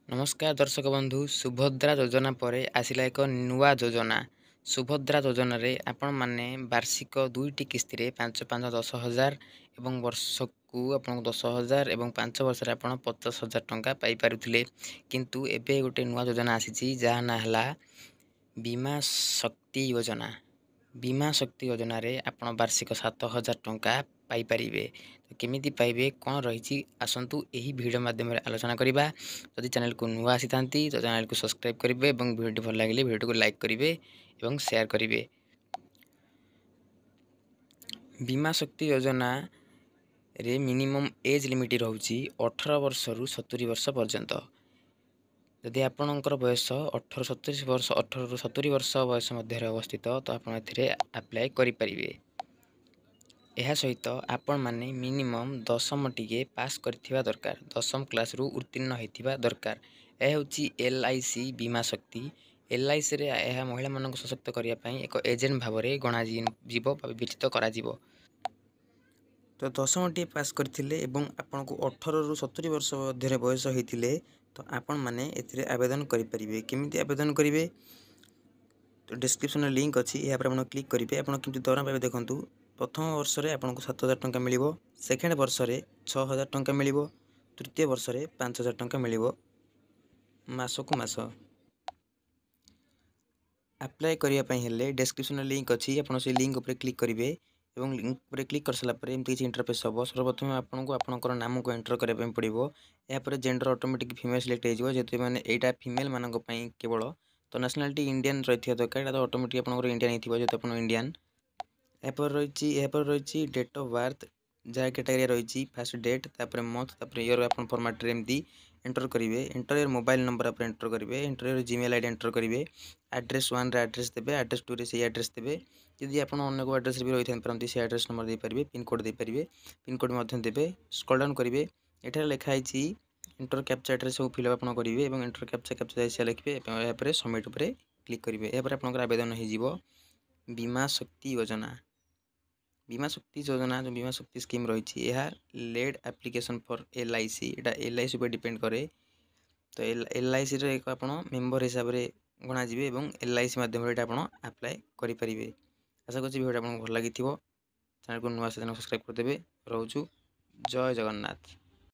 नमस्कार दर्शक बंधु सुभद्रा योजना पर आसिला एक नुआ योजना। सुभद्रा योजना रे आपण माने वार्षिक दुईटी किस्ती रे 5-5-10,000 एवं वर्षकू आपन 10,000 एवं 5 वर्ष रे आपण 50,000 टंका पाई पारुथिले। किंतु एबे गोटे नुआ योजना आसीची जहा ना हला बीमा शक्ति योजना। बीमा शक्ति योजना रे आपण वार्षिक 7,000 टंका पाई परिबे। तो केमिति पाइबे कौन रही आसतु यही वीडियो माध्यम आलोचना करवा। जदि चैनल को नुआ आसी थांती तो चैनल को सब्सक्राइब करेंगे और वीडियो भल लगे वीडियो को लाइक करेंगे और शेयर करेंगे। बीमा शक्ति योजना रे मिनिमम एज लिमिट रोची 18 वर्ष रु 70 वर्ष पर्यंत। यदि आपणकर बयस 18 रु 70 वर्ष बयस मध्य अवस्थित तो आप अप्लाई करेंगे। यह सहित आपण माने मिनिमम 10म टिके पास करथिबा दरकार, 10म क्लास रु उत्तीर्ण होइथिबा दरकार। यह होची LIC बीमा शक्ति। LIC रे यह महिला मानक सशक्त करिया पई एक एजेंट भाबरे गणा जीव विचित करा जीव। तो 10म टिके पास करथिले एवं आपण को 18 रु 70 वर्ष मध्य बयस होइथिले तो आपण माने एथिरे आवेदन करि परिबे। केमिति आवेदन करिवे तो डिस्क्रिप्शन में लिंक अच्छी यहाँ पर क्लिक करेंगे। आप किमती दरमा पाइबे देखूँ। प्रथम वर्ष में आपको 7,000 टंका मिल, सेकेंड वर्ष में 6,000 टंका मिल, तृतीय वर्ष में 5,000 टंका मिल मासकु मास। अप्लाई करने हेल्ले डिस्क्रिप्शन में लिंक अच्छी आप लिंक उपर क्लिक करेंगे और लिंक पर क्लिक कर सारापर एमती किसी इंटरफेस हम। सर्वप्रथम आपको आपंकर नाम को एंटर करने पड़ो। यापर जेंडर ऑटोमेटिक फीमेल सिलेक्ट हो जेहतु मैंने यहाँ फीमेल मानक केवल। तो नेशनलिटी इंडियन रही दरकार, तो ऑटोमेटिक आप इंडियन हो जेहतु आप इंडियन। यहाँ रही डेट ऑफ बर्थ जहाँ कैटेगरी रही फास्ट डेट तापर मंथ तापर ईयर आप फॉर्मेट रे एमती एंटर करेंगे। एंटर योर मोबाइल नंबर आप एंटर करेंगे। Enter your Gmail ID enter करेंगे। एड्रेस 1 रे एड्रेस देवे, एड्रेस 2 रे से एड्रेस देवे। यदि आप अनेक एड्रेस भी रही था से एड्रेस नंबर दे पारे, पिनकोड दे पारे, पिनकोड देवे। स्क्रॉल डाउन करेंगे, ये लिखाई एंटर कैप्चा एड्रेस सब फिलअप करेंगे और एंटर कैप्चा कैप्चा लिखे यहाँ सबमिट पर क्लिक करेंगे। यहाँ पर आवेदन हो बीमा शक्ति योजना। बीमा शक्ति योजना जो बीमा शक्ति स्कीम रही है लेड एप्लिकेशन फॉर LIC। यहाँ LIC पर डिपेंड करे। तो LIC एक आप मेम्बर हिसाब से गणाजे और LIC माध्यम अप्लाई करेंगे। आशा करी वीडियो आपको भल लगी। चैनल को नुआ सब्सक्राइब करदे। रोचु जय जगन्नाथ।